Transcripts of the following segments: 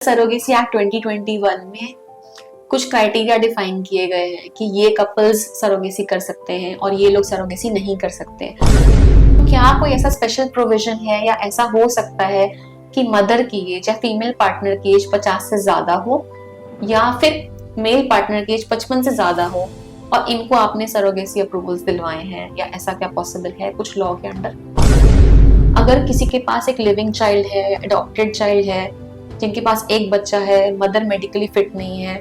Surrogacy act 2021 में कुछ criteria define किए गए हैं कि ये कपल्स सरोगेसी कर सकते हैं और ये लोग सरोगेसी नहीं कर सकते। तो क्या कोई ऐसा स्पेशल प्रोविजन है या ऐसा हो सकता है कि मदर की एज या फीमेल पार्टनर की एज 50 से ज्यादा हो या फिर मेल पार्टनर की एज 55 से ज्यादा हो और इनको आपने सरोगेसी अप्रूवल्स दिलवाए हैं, या ऐसा क्या पॉसिबल है कुछ लॉ के अंडर? अगर किसी के पास एक लिविंग चाइल्ड है, अडॉप्टेड चाइल्ड है, जिनके पास एक बच्चा है, मदर मेडिकली फिट नहीं है,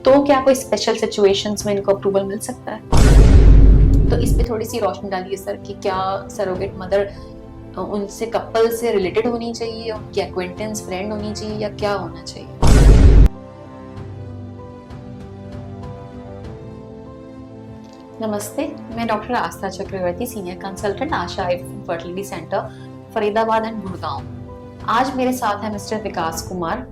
तो क्या कोई स्पेशल सिचुएशंस में इनको अप्रूवल मिल सकता है? तो इस पे थोड़ी सी रोशनी डालिए सर कि क्या सरोगेट मदर उनसे कपल से रिलेटेड होनी चाहिए, उनकी एक्वेंटेंस फ्रेंड होनी चाहिए, या क्या होना चाहिए? नमस्ते, मैं doctor Aastha Chakraborty, senior consultant Asha fertility centre, Faridabad and Gurgaon. आज मेरे साथ है मिस्टर विकास कुमार,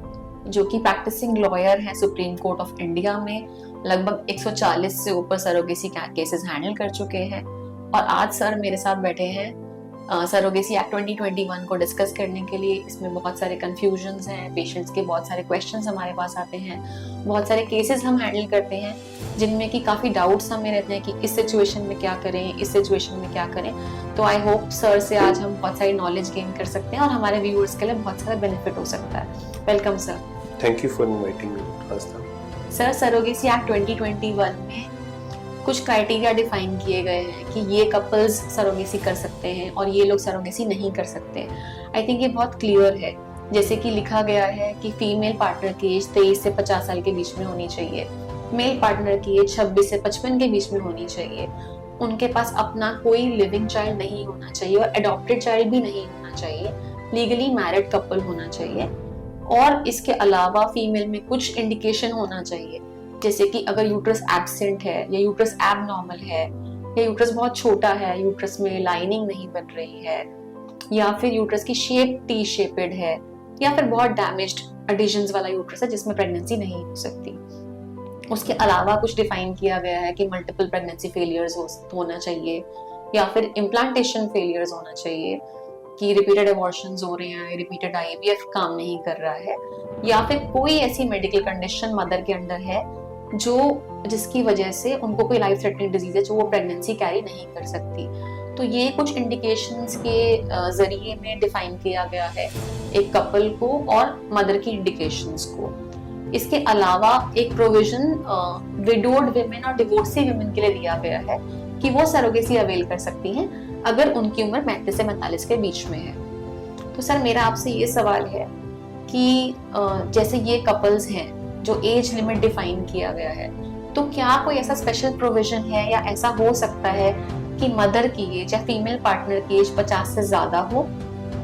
जो कि प्रैक्टिसिंग लॉयर हैं सुप्रीम कोर्ट ऑफ इंडिया में। लगभग 140 से ऊपर सरोगेसी केसेस हैंडल कर चुके हैं और आज सर मेरे साथ बैठे हैं सरोगेसी एक्ट 2021 को डिस्कस करने के लिए। इसमें बहुत सारे कंफ्यूजन्स हैं, पेशेंट्स के बहुत सारे क्वेश्चंस हमारे पास आते हैं, बहुत सारे केसेस हम हैंडल करते हैं जिनमें कि काफ़ी डाउट्स हमें रहते हैं कि इस सिचुएशन में क्या करें, इस सिचुएशन में क्या करें। तो आई होप सर से आज हम बहुत सारी नॉलेज गेन कर सकते हैं और हमारे व्यूअर्स के लिए बहुत सारा बेनिफिट हो सकता है। Welcome sir. Thank you for inviting me Aastha. Sir, surrogacy act 2021 में कुछ क्राइटेरिया डिफाइन किए गए हैं कि ये कपल्स सरोगेसी कर सकते हैं और ये लोग सरोगेसी नहीं कर सकते। आई थिंक ये बहुत क्लियर है। जैसे कि लिखा गया है कि फीमेल पार्टनर की एज 23 से 50 साल के बीच में होनी चाहिए, मेल पार्टनर की एज 26 से 55 के बीच में होनी चाहिए, उनके पास अपना कोई लिविंग चाइल्ड नहीं होना चाहिए और अडॉप्टेड चाइल्ड भी नहीं होना चाहिए, लीगली मैरिड कपल होना चाहिए, और इसके अलावा फीमेल में कुछ इंडिकेशन होना चाहिए, जैसे कि अगर यूट्रस एब्सेंट है या यूट्रस एबनॉर्मल है या यूट्रस बहुत छोटा है, यूट्रस में लाइनिंग नहीं बन रही है, या फिर यूट्रस की शेप टी शेपेड है, या फिर बहुत डैमेज्ड एडिशंस वाला यूट्रस है जिसमें प्रेगनेंसी नहीं हो सकती। उसके अलावा कुछ डिफाइन किया गया है कि मल्टीपल प्रेगनेंसी फेलियर्स होना चाहिए, या फिर इम्प्लांटेशन फेलियर्स होना चाहिए, कि रिपीटेड अबॉर्शंस हो रहे हैं, रिपीटेड आईवीएफ काम नहीं कर रहा है, या फिर कोई ऐसी मेडिकल कंडीशन मदर के अंडर है जिसकी वजह से उनको कोई लाइफ थ्रेटनिंग डिजीज है जो वो प्रेगनेंसी कैरी नहीं कर सकती। तो ये कुछ इंडिकेशंस के जरिए में डिफाइन किया गया है एक कपल को और मदर की इंडिकेशंस को। इसके अलावा एक प्रोविजन विडोड विमेन और डिवोर्सी विमेन के लिए दिया गया है कि वो सरोगेसी अवेल कर सकती हैं अगर उनकी उम्र 35 से 45 के बीच में है। तो सर, मेरा आपसे ये सवाल है कि जैसे ये कपल्स हैं जो एज लिमिट डिफाइन किया गया है, तो क्या कोई ऐसा स्पेशल प्रोविजन है या ऐसा हो सकता है कि मदर की एज या फीमेल पार्टनर की एज 50 से ज्यादा हो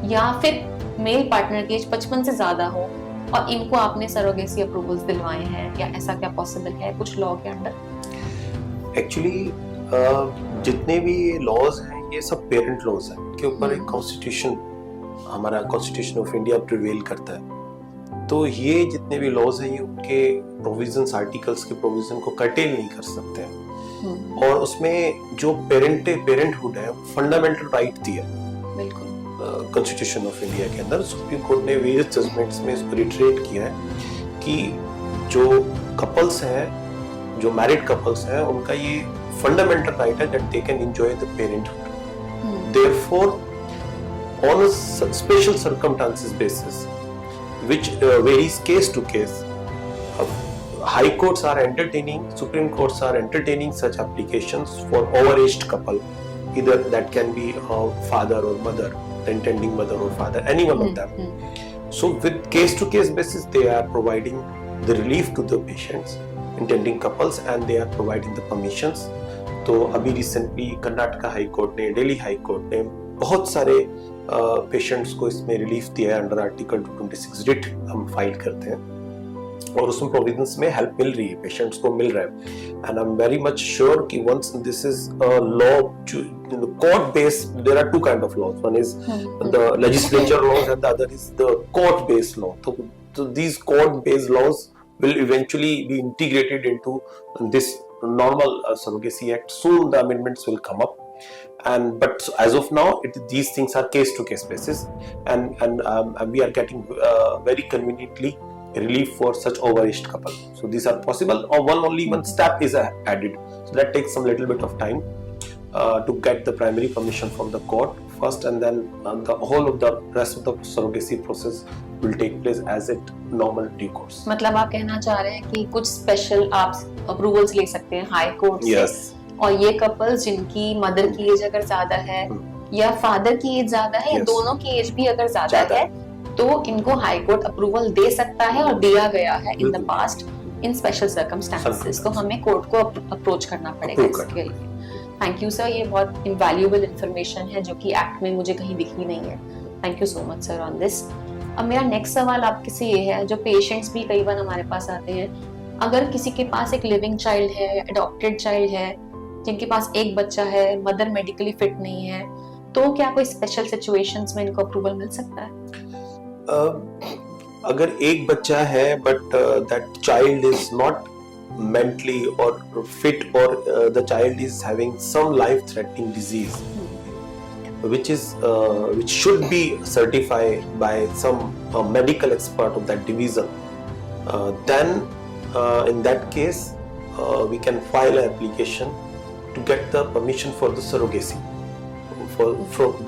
या फिर मेल पार्टनर की एज 55 से ज्यादा हो और इनको आपने सरोगेसी अप्रूवल्स दिलवाए हैं, या ऐसा क्या पॉसिबल है कुछ लॉ के अंडर? एक्चुअली जितने भी लॉज हैं ये सब पेरेंट लॉज हैं के ऊपर एक कॉन्स्टिट्यूशन, हमारा कॉन्स्टिट्यूशन ऑफ इंडिया प्रिवेल करता है। तो ये जितने भी लॉज हैं ये उनके प्रोविजंस, आर्टिकल्स के प्रोविजन को कर्टेल नहीं कर सकते हैं। और उसमें जो पेरेंटहुड है फंडामेंटल राइट दिया कॉन्स्टिट्यूशन ऑफ इंडिया के अंदर। सुप्रीम कोर्ट ने वेरियस जजमेंट्स में इसको रिट्रेट किया है कि जो कपल्स हैं, जो मैरिड कपल्स हैं, उनका ये फंडामेंटल राइट है that they can enjoy the parenthood. Therefore on a special circumstances basis which varies case to case, high courts are entertaining, supreme courts are entertaining such applications for overaged couple, either that can be a father or mother, the intending mother or father, any one of them. So with case to case basis they are providing the relief to the patients, intending couples, and they are providing the permissions. तो अभी recently Karnataka high court ने, Delhi high court ने बहुत सारे patients को इसमें relief दिया है अंडर आर्टिकल 226 रिट हम फाइल करते हैं और उसमें प्रोविजंस में हेल्प मिल रही है, पेशेंट्स को मिल रहा है। And I am very much sure कि once this is a law court based, there are two kind of laws, one is the legislature laws and the other is the court based law. तो these court based laws will eventually be integrated into this normal surrogacy act. Soon the amendments will come up, but as of now these things are case to case basis, and we are getting very conveniently relief for such overaged couple. So these are possible, or one step is added. So that takes some little bit of time to get the primary permission from the court first, and then the whole of the rest of the surrogacy process will take place as it normal due course. मतलब आप कहना चाह रहे हैं कि कुछ special आप approvals ले सकते हैं हाई कोर्ट से, Yes. और ये कपल्स जिनकी मदर की एज अगर ज्यादा है या फादर की एज ज्यादा है या Yes. दोनों की एज भी अगर ज्यादा है तो इनको हाई कोर्ट अप्रूवल दे सकता है और दिया गया है इन द बिल्कुल। पास्ट इन स्पेशल सर्कमस्टेंसेस। तो हमें कोर्ट को अप्रोच करना पड़ेगा इसके लिए। थैंक यू सर, ये बहुत इनवैल्यूएबल इंफॉर्मेशन है जो कि एक्ट में मुझे कहीं दिखी नहीं है। Thank you so much sir on this. अब मेरा नेक्स्ट सवाल आपके से ये है, जो पेशेंट्स भी कई बार हमारे पास आते हैं, अगर किसी के पास एक लिविंग चाइल्ड है या अडॉप्टेड चाइल्ड है जिनके पास एक बच्चा है, मदर मेडिकली फिट नहीं है, तो क्या कोई स्पेशल सिचुएशंस में इनको अप्रूवल मिल सकता है? अगर एक बच्चा है but that child is not mentally or fit, or the child is having some life threatening disease which should be certified by some medical expert of that division, then in that case we can file an application to get the permission for the surrogacy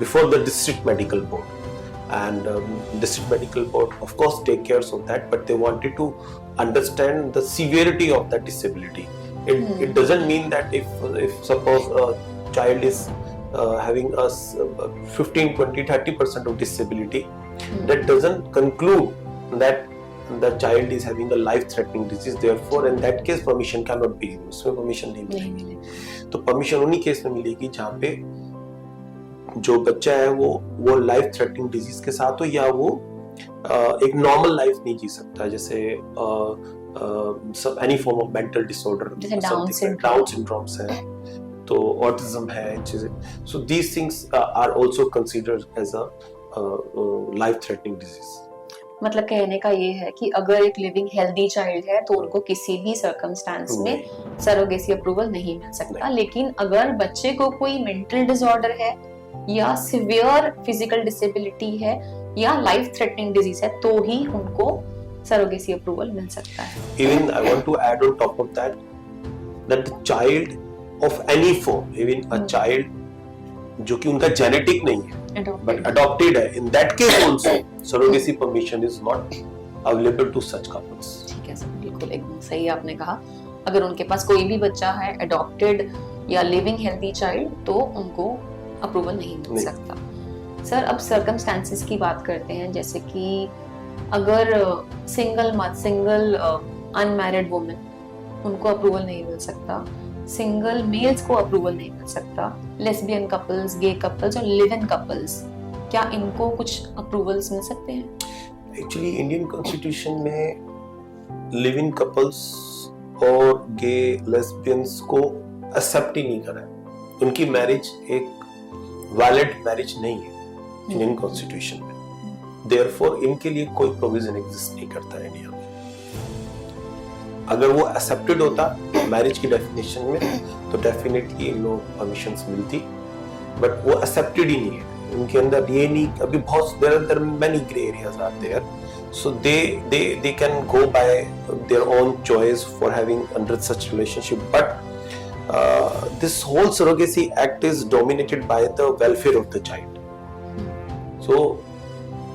before the district medical board. And district medical board of course take care of that, but they wanted to understand the severity of that disability. It doesn't mean that if suppose a child is having a 15, 20, 30% of disability, that doesn't conclude that the child is having a life-threatening disease. Therefore, in that case, permission cannot be given. उसमें permission नहीं मिलेगी। तो permission उन्हीं case में मिलेगी जहाँ पे जो बच्चा है वो लाइफ थ्रेटनिंग डिजीज के साथ हो, या वो एक नॉर्मल लाइफ नहीं जी सकता, जैसे सब any form of mental disorder, down syndromes है, तो ऑटिज्म है चीजें। So these things are also considered as a life threatening disease. मतलब कहने का ये है कि अगर एक लिविंग हेल्दी चाइल्ड है तो उनको किसी भी सर्कमस्टेंस में सरोगेसी अप्रूवल नहीं मिल सकता, लेकिन अगर बच्चे को कोई मेंटल डिसऑर्डर है या सिवियर फिजिकल डिसेबिलिटी है या लाइफ थ्रेटनिंग डिजीज है तो ही उनको सरोगेसी अप्रूवल मिल सकता है। Even I want to add on top of that the child of any form, even a child जो कि उनका जेनेटिक नहीं है but adopted है, in that case also surrogacy permission is not available to such couples। ठीक है sir, बिल्कुल एकदम सही आपने कहा। अगर उनके पास कोई भी बच्चा है अडॉप्टेड या लिविंग हेल्दी चाइल्ड तो उनको अप्रूवल नहीं मिल सकता। सर अब सर्कमस्टेंसेस की बात करते हैं, जैसे कि अगर सिंगल अनमैरिड वुमेन उनको अप्रूवल नहीं मिल सकता, सिंगल मेल्स को अप्रूवल नहीं मिल सकता, लेस्बियन कपल्स, गे कपल्स और लिव इन कपल्स, क्या इनको कुछ अप्रूवल्स मिल सकते हैं? एक्चुअली इंडियन कॉन्स्टिट्यूशन में लिव इन कपल्स और गे लेस्बियंस को एक्सेप्ट ही नहीं करा है। उनकी मैरिज एक वैलिड मैरिज नहीं है इंडियन कॉन्स्टिट्यूशन में। देयरफॉर इनके लिए कोई प्रोविजन एग्जिस्ट नहीं करता है इंडिया में। अगर वो एक्सेप्टेड होता मैरिज की डेफिनेशन में तो डेफिनेटली इन लोगों को परमिशंस मिलती, बट वो एक्सेप्टेड ही नहीं है। उनके अंदर ये नहीं, अभी बहुत there many grey areas are there, so they can go by their own choice for having under such relationship, but this whole surrogacy act is dominated by the welfare of the child. So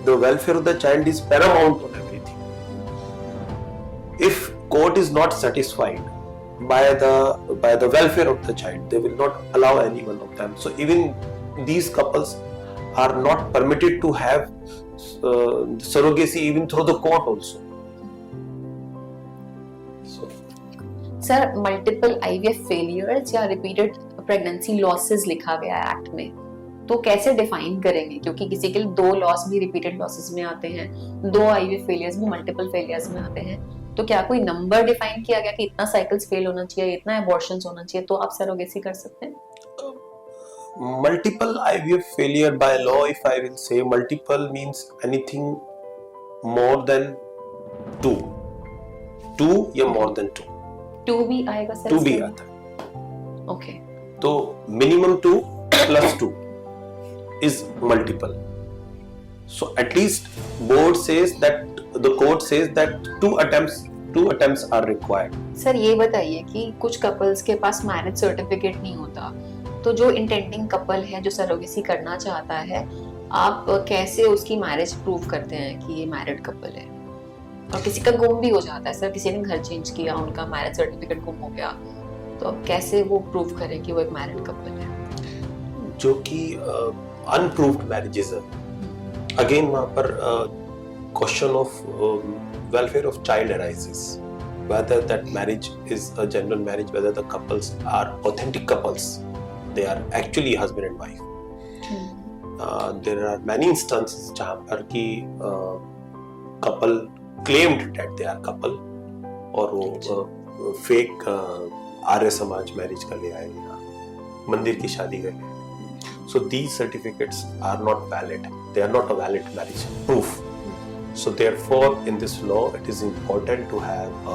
the welfare of the child is paramount on everything. If court is not satisfied by the welfare of the child, they will not allow any one of them. So even these couples are not permitted to have surrogacy even through the court also. Sir multiple IVF failures या repeated pregnancy losses लिखा गया है act में, तो कैसे define करेंगे? क्योंकि किसी के लिए 2 लॉस भी रिपीटेड लॉसेस में आते हैं, 2 आईवीएफ फेलियर्स भी मल्टीपल फेलियर्स में आते हैं, तो क्या कोई नंबर डिफाइन किया गया कि इतना साइकिल्स फेल होना चाहिए, इतना अबॉर्शंस होना चाहिए तो आप सरोगेसी कर सकते हैं? Multiple IVF failure by law, if I will say, multiple means anything more than 2 या more than 2। 2 भी आएगा सर? 2 भी आता है। ओके, तो minimum 2 + 2 is multiple. So at least board says that the court says that two attempts are required. Sir ये बताइए कि कुछ कपल्स के पास मैरिज सर्टिफिकेट नहीं होता, तो जो इंटेंडिंग कपल है जो सरोगेसी करना चाहता है, आप कैसे उसकी मैरिज प्रूव करते हैं कि ये मैरिड कपल है? और किसी का गुम भी हो जाता है सर, किसी ने घर चेंज किया, उनका मैरिज सर्टिफिकेट गुम हो गया, तो अब कैसे वो प्रूव करें कि वो एक मैरिड कपल है? जो कि अनप्रूव्ड मैरिजेस है, अगेन वहाँ पर question of welfare of child arises, whether that marriage is a genuine marriage, whether the couples are authentic couples, they are actually husband and wife. There are many instances जहाँ पर कि couple claimed that they are couple और वो fake Arya Samaj marriage कर ले आए या मंदिर की शादी कर ले। So these certificates are not valid. They are not a valid marriage proof. So therefore, in this law, it is important to have a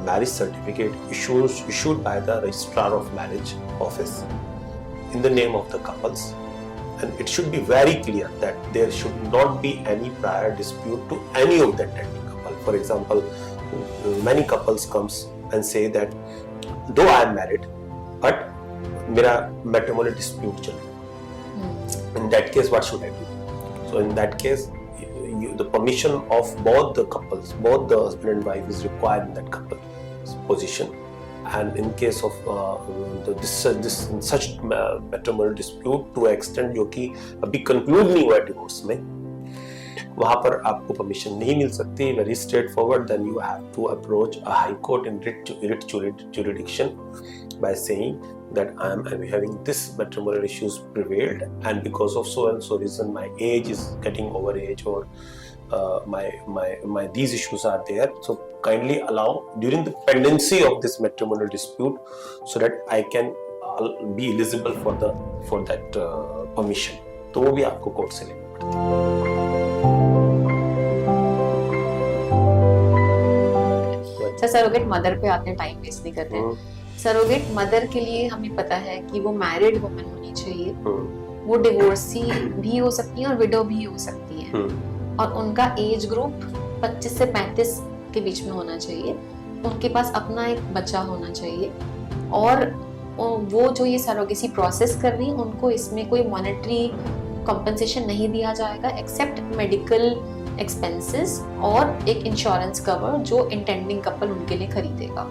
marriage certificate issued by the registrar of marriage office in the name of the couples, and it should be very clear that there should not be any prior dispute to any of the intending couple. For example, many couples comes and say that though I am married, but मेरा matrimonial dispute चल रहा है. In that case, what should I do? So in that case, the permission of both the couples, both the husband and wife, is required in that couple's position. And in case of this such matrimonial dispute to an extent जो कि अभी conclude नहीं हुआ divorce में, वहाँ पर आपको permission नहीं मिल सकती. Very straightforward. Then you have to approach a high court in writ jurisdiction by saying that I am having this matrimonial issues prevailed, and because of so and so reason my age is getting over age, or my these issues are there, so kindly allow during the pendency of this matrimonial dispute so that I can be eligible for that permission. तो वो भी आपको court से लेना पड़ता है। Surrogate mother पे आते हैं, टाइम वेस्ट नहीं करते हैं। सरोगेट मदर के लिए हमें पता है कि वो मैरिड वुमन होनी चाहिए, वो डिवोर्सी भी हो सकती है और विडो भी हो सकती है, और उनका एज ग्रुप 25 से 35 के बीच में होना चाहिए, उनके पास अपना एक बच्चा होना चाहिए, और वो जो ये सरोगेसी प्रोसेस कर रही है उनको इसमें कोई मॉनेटरी कॉम्पेंसेशन नहीं दिया जाएगा एक्सेप्ट मेडिकल एक्सपेंसेस और एक इंश्योरेंस कवर जो इंटेंडिंग कपल उनके लिए खरीदेगा।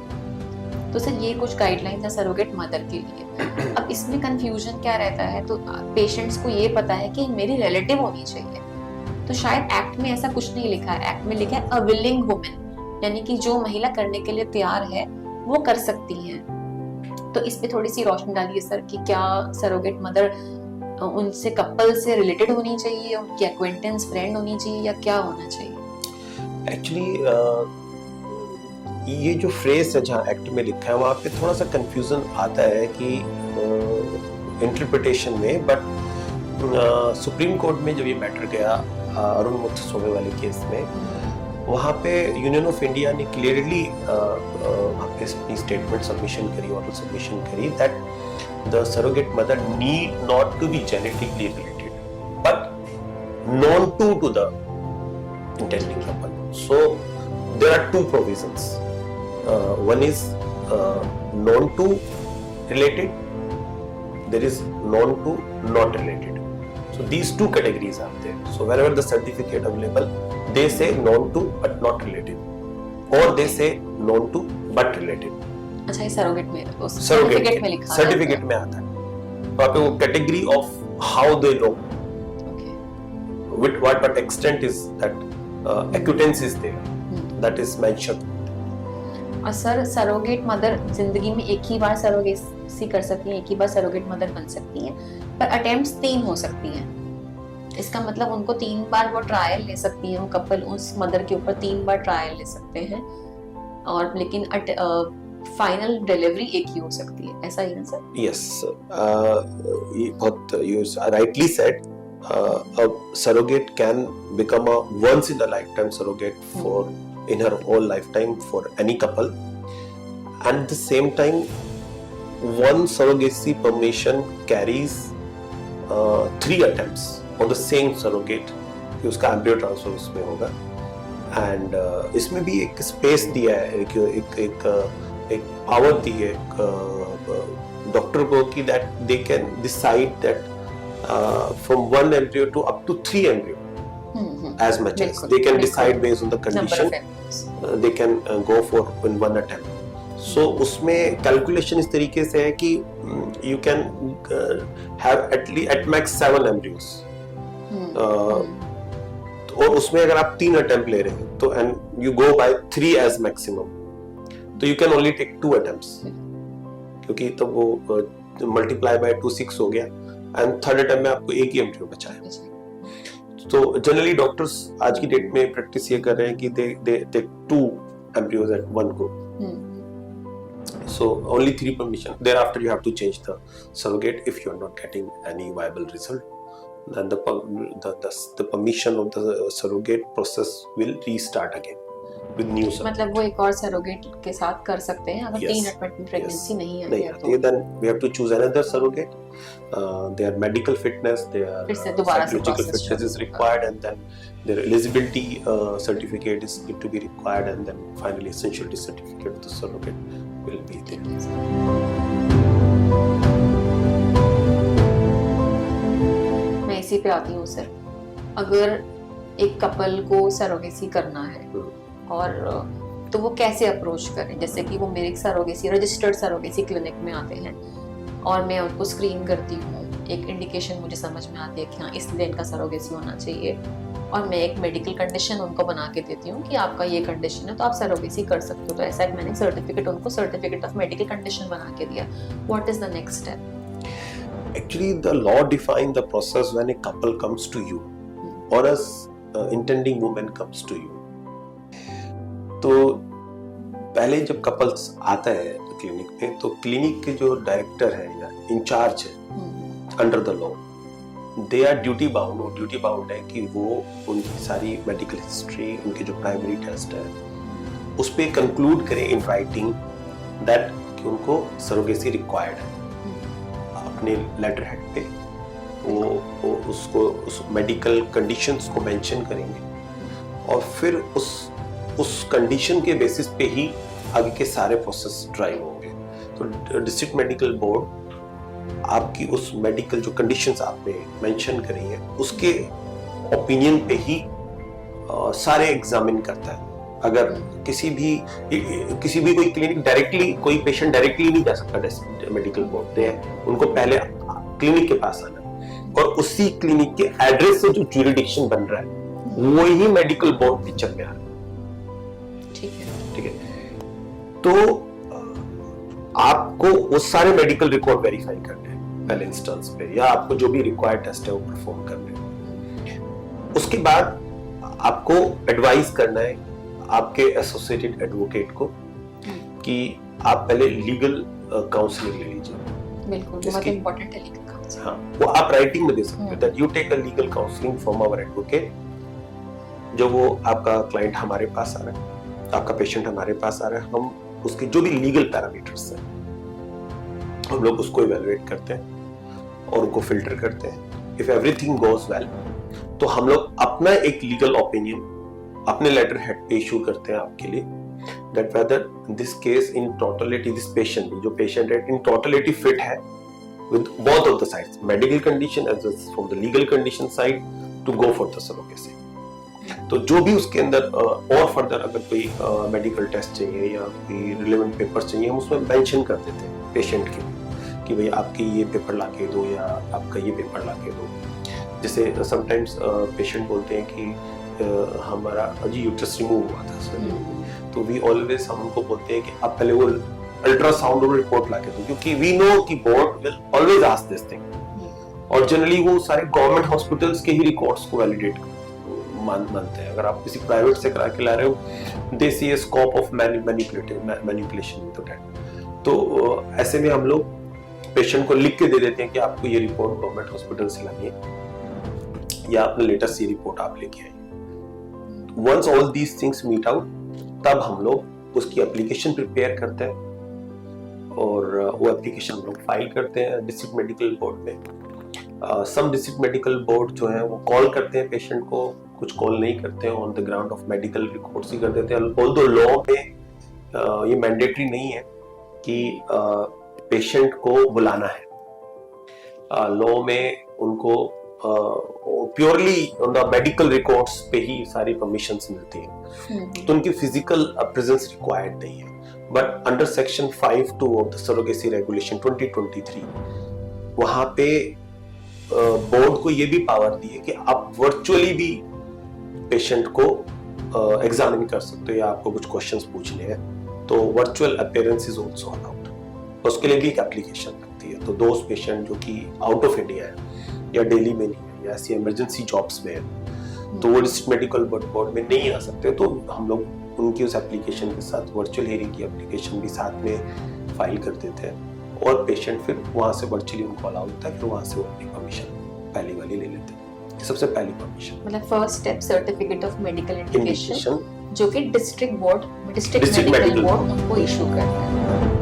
तो सर ये कुछ गाइडलाइंस है सरोगेट मदर के लिए। अब इसमें कंफ्यूजन क्या रहता है, तो पेशेंट्स को ये पता है कि मेरी रिलेटिव होनी चाहिए, तो शायद एक्ट में ऐसा कुछ नहीं लिखा है। एक्ट में लिखा है अ विलिंग वुमन, यानी कि जो महिला करने के लिए तैयार है वो कर सकती है। तो इस पे थोड़ी सी रोशनी डालिए सर कि क्या सरोगेट मदर उनसे कपल से रिलेटेड होनी चाहिए, उनकी एक्वेंटेंस फ्रेंड होनी चाहिए, या क्या होना चाहिए? एक्चुअली ये जो फ्रेज है जहाँ एक्ट में लिखा है वहाँ पे थोड़ा सा कंफ्यूजन आता है कि इंटरप्रिटेशन में, बट सुप्रीम कोर्ट में जब ये मैटर गया अरुण मुत्सोवे वाले केस में, वहाँ पे यूनियन ऑफ इंडिया ने क्लियरली वहाँ पे अपनी स्टेटमेंट सबमिशन करी, ऑरल सबमिशन करी that the surrogate mother need not to be genetically related but known to the intending couple. So there are two provisions. One is known to related, there is known to not related. So these two categories are there. So wherever the certificate available, they say known to but not related, or they say known to but related. अच्छा, ये surrogate में उस certificate में लिखा है, certificate में आता है वहाँ पे वो category of how they know, with what extent is that acquiescence is there, that is mentioned. और सर सरोगेट मदर जिंदगी में एक ही बार सरोगेसी कर सकती है, एक ही बार सरोगेट मदर बन सकती है, पर अटेम्प्ट्स 3 हो सकती हैं। इसका मतलब उनको 3 बार वो ट्रायल ले सकती है, वो कपल उस मदर के ऊपर 3 बार ट्रायल ले सकते हैं, और लेकिन फाइनल डिलीवरी एक ही हो सकती है, ऐसा ही ना सर? यस, ये बहुत you rightly said. A surrogate can become a once in a lifetime surrogate for in her whole lifetime for any couple, and at the same time one surrogacy permission carries 3 attempts on the same surrogate कि उसका embryo transfer उसमें होगा। And इसमें भी एक space दिया है, एक पावर दी है डॉक्टर को कि that they can decide that from 1 embryo to up to 3 embryo as much as they can decide based on the condition they can go for in one attempt. So उसमें calculation इस तरीके से है कि you can have at max 7 embryos. और उसमें अगर आप 3 अटेम्प्ट ले रहे हैं तो and you go by 3 as maximum, तो you can only take 2 attempts, क्योंकि तो वो multiply by 2 6 हो गया एंड थर्ड अटेम्प्ट में आपको एक ही एम्ब्रियो बचा है। तो जनरली डॉक्टर्स आज की डेट में प्रैक्टिस ये कर रहे हैं कि they take 2 embryos at one go. So only 3 permission. Thereafter you have to change the surrogate if you are not getting any viable result. Then the permission of the surrogate process will restart again with new surrogate. मतलब वो एक और surrogate के साथ कर सकते हैं अगर 3 अटेम्प्ट में प्रेगनेंसी नहीं आई है तो। Then we have to choose another surrogate. Their medical fitness, their psychological fitness is required, and then their eligibility certificate is need to be required, and then finally essentiality certificate of the surrogate will be there. मैं इसी पे आती हूँ sir, अगर एक couple को surrogacy करना है और तो वो कैसे अप्रोच करें? जैसे कि वो मेरे सरोगेसी रजिस्टर्ड सरोगेसी क्लिनिक में आते हैं और मैं उनको स्क्रीन करती हूँ, एक इंडिकेशन मुझे समझ में आती है कि हाँ इसलिए इनका सरोगेसी होना चाहिए, और मैं एक मेडिकल कंडीशन उनको बना के देती हूँ कि आपका ये कंडीशन है तो आप सरोगेसी कर सकते हो। तो ऐसा एक मैंने सर्टिफिकेट ऑफ मेडिकल कंडीशन बना के दिया। What is the next step? Actually, the law defines the process when a couple comes to you or a intending woman comes to you. तो पहले जब कपल्स आता है क्लिनिक में तो क्लिनिक के जो डायरेक्टर है या इंचार्ज है under the law, they are duty bound है कि वो उनकी सारी मेडिकल हिस्ट्री, उनके जो प्राइमरी टेस्ट है उस पे कंक्लूड करें इन राइटिंग दैट कि उनको सरोगेसी रिक्वायर्ड है। अपने लेटर हेड पे वो उसको उस मेडिकल कंडीशंस को मेंशन करेंगे और फिर उस कंडीशन के बेसिस पे ही आगे के सारे प्रोसेस ड्राइव होंगे। तो डिस्ट्रिक्ट मेडिकल बोर्ड आपकी उस मेडिकल जो कंडीशंस आपने मेंशन करी है उसके ओपिनियन पे ही सारे एग्जामिन करता है। अगर किसी भी कोई क्लिनिक डायरेक्टली कोई पेशेंट डायरेक्टली नहीं जा सकता मेडिकल बोर्ड पे, उनको पहले क्लिनिक के पास आना और उसी क्लिनिक के एड्रेस से जो ज्यूरिडिक्शन बन रहा है वही मेडिकल बोर्ड पिक्चर में आ रहा है। ठीक है, तो आपको वो सारे मेडिकल रिकॉर्ड वेरीफाई करने हैं पहले इंस्टेंस पे, या आपको जो भी रिक्वायर्ड टेस्ट है वो परफॉर्म करने हैं। उसके बाद आपको एडवाइस करना है आपके एसोसिएटेड एडवोकेट को कि आप पहले लीगल काउंसलिंग ले लीजिए। बिल्कुल, बहुत इंपॉर्टेंट है लीगल काउंसलिंग। हाँ, वो आप राइटिंग में दे सकते हो that you take a legal counselling from our advocate. जो वो आपका क्लाइंट हमारे पास आ रहा है, आपका पेशेंट हमारे पास आ रहा है, हम उसके जो भी लीगल पैरामीटर्स हैं हम लोग उसको इवैल्यूएट करते हैं और उनको फिल्टर करते हैं। इफ एवरीथिंग गोज वेल तो हम लोग अपना एक लीगल ओपिनियन अपने लेटर हेड पे इशू करते हैं आपके लिए that whether this case in totality, this patient जो पेशेंट है इन टोटलिटी फिट है with both of the sides, medical condition as well from the legal condition side to go for the surrogacy. तो जो भी उसके अंदर और further अगर कोई मेडिकल टेस्ट चाहिए या कोई रिलेवेंट पेपर चाहिए हम उसमें मेंशन कर देते हैं पेशेंट के कि भाई आपके ये पेपर ला के दो या आपका ये पेपर ला के दो। जैसे समटाइम्स पेशेंट बोलते हैं कि हमारा अजी यूट्रस रिमूव हुआ था सर, तो वी ऑलवेज हम उनको बोलते हैं कि आप पहले वो अल्ट्रासाउंड और रिपोर्ट ला के दो, क्योंकि वी नो कि board will always ask this thing और जनरली वो सारे गवर्नमेंट हॉस्पिटल्स के ही रिकॉर्ड्स को वैलिडेट मानते हैं। अगर आप किसी प्राइवेट से करा के ला रहे हो दे सी ए स्कोप ऑफ मैनिपुलेशन तो दैट। तो ऐसे में हम लोग पेशेंट को लिख के दे देते हैं कि आपको ये रिपोर्ट गवर्नमेंट हॉस्पिटल से लानी है या अपने लेटेस्ट ये रिपोर्ट आप लेके आइए। Once all these things meet out तब हम लोग उसकी एप्लीकेशन प्रिपेयर करते हैं और वो एप्लीकेशन हम लोग फाइल करते हैं डिस्ट्रिक्ट मेडिकल बोर्ड में। सम डिस्ट्रिक्ट मेडिकल बोर्ड जो है वो कॉल करते हैं पेशेंट को कुछ कॉल नहीं करते हैं, on the ground of medical records ही कर देते हैं। ऑल्दो लॉ में ये मैंडेटरी नहीं है कि पेशेंट को बुलाना है। लॉ में उनको purely on the medical records पे ही सारी परमिशंस मिलती हैं, तो उनकी फिजिकल प्रेजेंस रिक्वायर्ड नहीं है। But under section 5(2) of the surrogacy regulation 2023 वहां पे बोर्ड को ये भी पावर दी है कि आप वर्चुअली भी पेशेंट को एग्जामिन कर सकते हो या आपको कुछ क्वेश्चंस पूछने हैं, तो virtual appearance is also allowed. उसके लिए भी एक एप्लीकेशन लगती है। तो दोस्त पेशेंट जो कि आउट ऑफ इंडिया है या दिल्ली में नहीं है या ऐसी इमरजेंसी जॉब्स में है, तो वो डिस्ट्रिक्ट मेडिकल बोर्ड में नहीं आ सकते, तो हम लोग उनकी उस एप्लीकेशन के साथ वर्चुअल हियरिंग की एप्लीकेशन भी साथ में फाइल कर देते हैं और पेशेंट फिर वहां से वर्चुअली उनको अलाउ होता है, फिर वहां से वो अपनी परमिशन पहली वाली ले लेते हैं। सबसे पहली परमिशन मतलब first step certificate of medical indication indication जो कि डिस्ट्रिक्ट मेडिकल medical बोर्ड उनको इशू करता है।